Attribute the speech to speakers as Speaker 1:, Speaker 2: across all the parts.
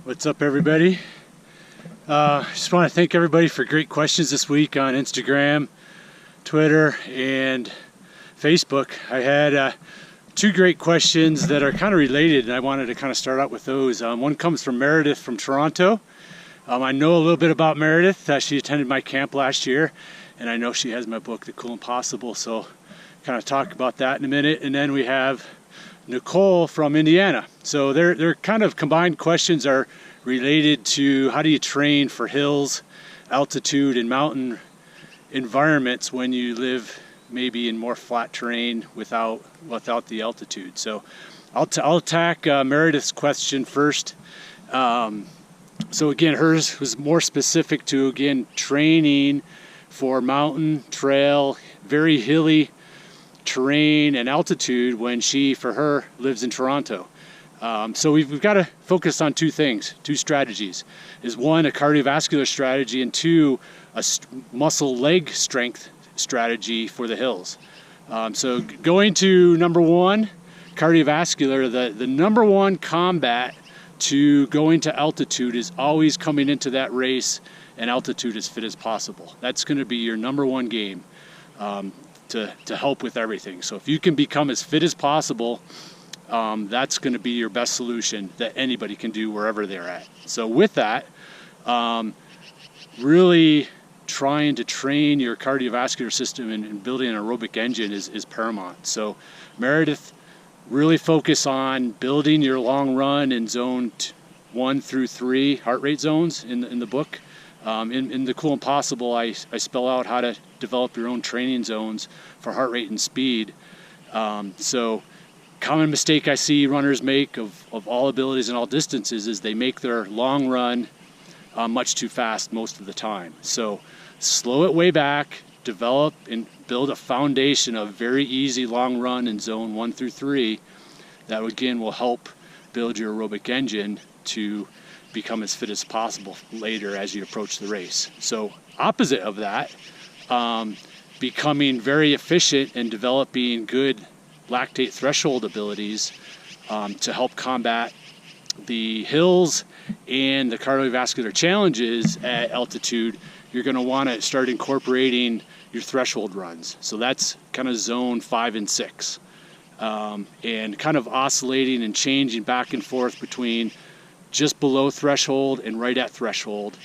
Speaker 1: What's up, everybody? Just want to thank everybody for great questions this week on Instagram, Twitter, and Facebook. I had two great questions that are kind of related, and I wanted to kind of start out with those. One comes from Meredith from Toronto. I know a little bit about Meredith. She attended my camp last year, and I know she has my book, The Cool Impossible, so kind of talk about that in a minute. And then we have Nicole from Indiana. So their kind of combined questions are related to how do you train for hills, altitude, and mountain environments when you live maybe in more flat terrain without the altitude. So I'll attack Meredith's question first. So again, hers was more specific to, again, training for mountain, trail, very hilly terrain and altitude when she, for her, lives in Toronto. So we've got to focus on two things, two strategies. Is one, a cardiovascular strategy, and two, a muscle leg strength strategy for the hills. So going to number one, cardiovascular, the number one combat to going to altitude is always coming into that race and altitude as fit as possible. That's going to be your number one game to help with everything. So if you can become as fit as possible, that's going to be your best solution that anybody can do wherever they're at. So with that, really trying to train your cardiovascular system and building an aerobic engine is paramount. So Meredith, really focus on building your long run in zone 1 through 3 heart rate zones in the book. In The Cool Impossible, I spell out how to develop your own training zones for heart rate and speed. So common mistake I see runners make of all abilities and all distances is they make their long run much too fast most of the time. So slow it way back, develop and build a foundation of very easy long run in zone 1 through 3 that again will help build your aerobic engine to become as fit as possible later as you approach the race. So opposite of that, becoming very efficient and developing good lactate threshold abilities to help combat the hills and the cardiovascular challenges at altitude. You're going to want to start incorporating your threshold runs. So that's kind of zone 5 and 6, and kind of oscillating and changing back and forth between just below threshold and right at threshold.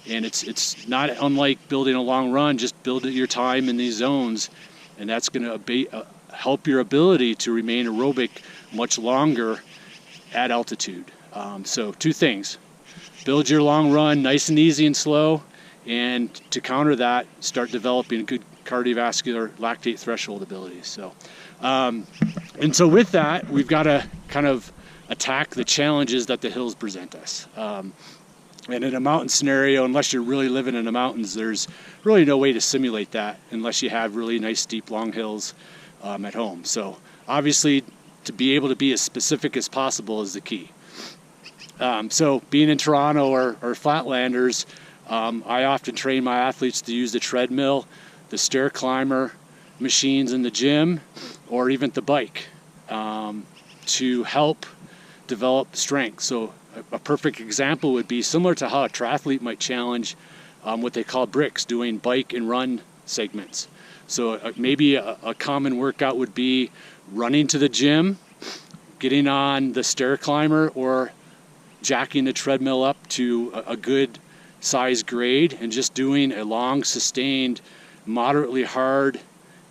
Speaker 1: And it's not unlike building a long run. Just build your time in these zones, and that's going to help your ability to remain aerobic much longer at altitude. So two things: build your long run nice and easy and slow, and to counter that, start developing good cardiovascular lactate threshold abilities. So, and so with that, we've got to kind of attack the challenges that the hills present us. And in a mountain scenario, unless you're really living in the mountains, there's really no way to simulate that unless you have really nice, steep, long hills at home. So obviously, to be able to be as specific as possible is the key. So being in Toronto or Flatlanders, I often train my athletes to use the treadmill, the stair climber machines in the gym, or even the bike to help develop strength. So a perfect example would be similar to how a triathlete might challenge what they call bricks, doing bike and run segments. So maybe a common workout would be running to the gym, getting on the stair climber, or jacking the treadmill up to a good size grade and just doing a long, sustained, moderately hard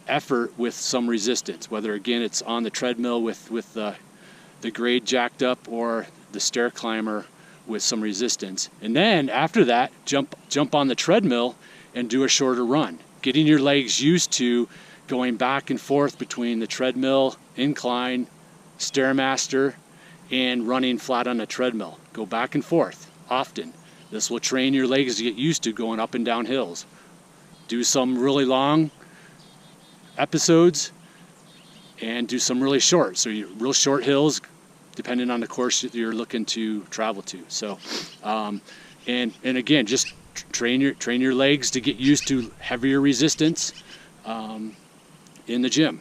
Speaker 1: effort with some resistance, whether again it's on the treadmill with the grade jacked up or the stair climber with some resistance. And then after that, jump on the treadmill and do a shorter run, getting your legs used to going back and forth between the treadmill, incline, Stairmaster, and running flat on the treadmill. Go back and forth often. This will train your legs to get used to going up and down hills. Do some really long episodes and do some really short. So real short hills, depending on the course that you're looking to travel to. So, and again, just train your legs to get used to heavier resistance in the gym.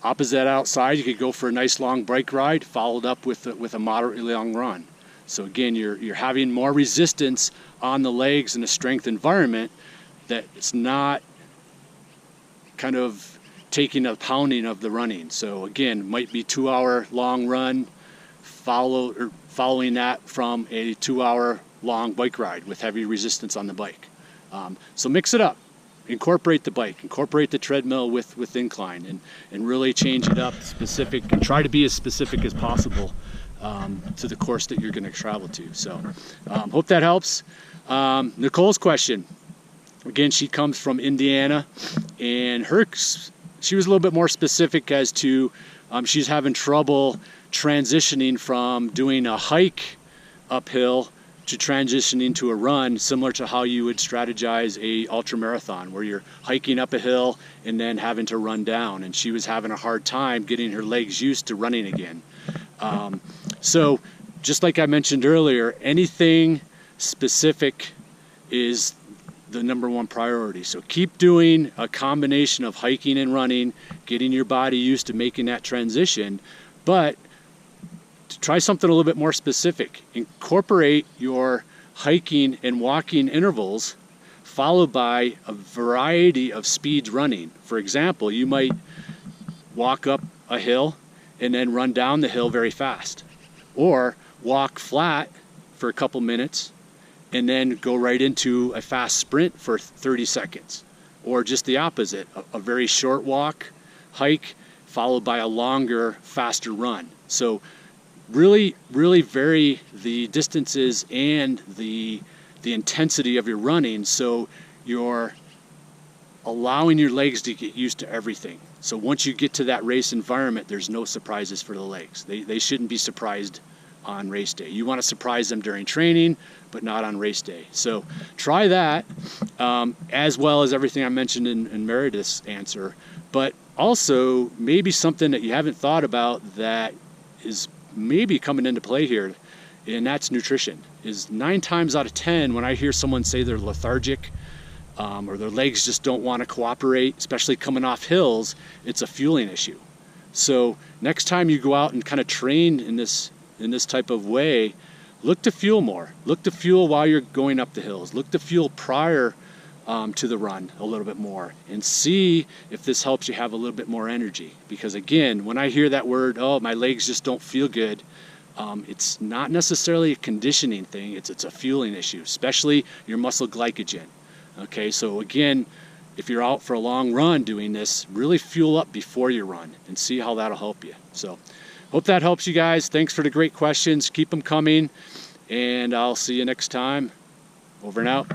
Speaker 1: Opposite outside, you could go for a nice long bike ride, followed up with a moderately long run. So again, you're having more resistance on the legs in a strength environment that it's not kind of taking a pounding of the running. So again, might be 2-hour long run, following that from a 2-hour long bike ride with heavy resistance on the bike. So mix it up. Incorporate the bike, incorporate the treadmill with incline, and really change it up specific, and try to be as specific as possible to the course that you're going to travel to. So hope that helps. Nicole's question, again, she comes from Indiana, and she was a little bit more specific as to she's having trouble transitioning from doing a hike uphill to transitioning to a run, similar to how you would strategize a ultra marathon, where you're hiking up a hill and then having to run down. And she was having a hard time getting her legs used to running again. So just like I mentioned earlier, anything specific is the #1 priority. So keep doing a combination of hiking and running, getting your body used to making that transition, but try something a little bit more specific. Incorporate your hiking and walking intervals followed by a variety of speeds running. For example, you might walk up a hill and then run down the hill very fast, or walk flat for a couple minutes and then go right into a fast sprint for 30 seconds, or just the opposite, a very short walk, hike, followed by a longer, faster run. So really vary the distances and the intensity of your running, so you're allowing your legs to get used to everything. So once you get to that race environment, there's no surprises for the legs. They shouldn't be surprised on race day. You want to surprise them during training, but not on race day. So try that, as well as everything I mentioned in Meredith's answer, but also maybe something that you haven't thought about that is maybe coming into play here, and that's nutrition. Is 9 times out of 10 when I hear someone say they're lethargic or their legs just don't want to cooperate, especially coming off hills, it's a fueling issue. So next time you go out and kind of train in this type of way, look to fuel more. Look to fuel while you're going up the hills. Look to fuel prior to the run a little bit more, and see if this helps you have a little bit more energy. Because again, when I hear that word, oh, my legs just don't feel good, it's not necessarily a conditioning thing, it's a fueling issue, especially your muscle glycogen. Okay, so again, if you're out for a long run doing this, really fuel up before you run and see how that'll help you. So hope that helps you guys. Thanks for the great questions. Keep them coming, and I'll see you next time. Over and out.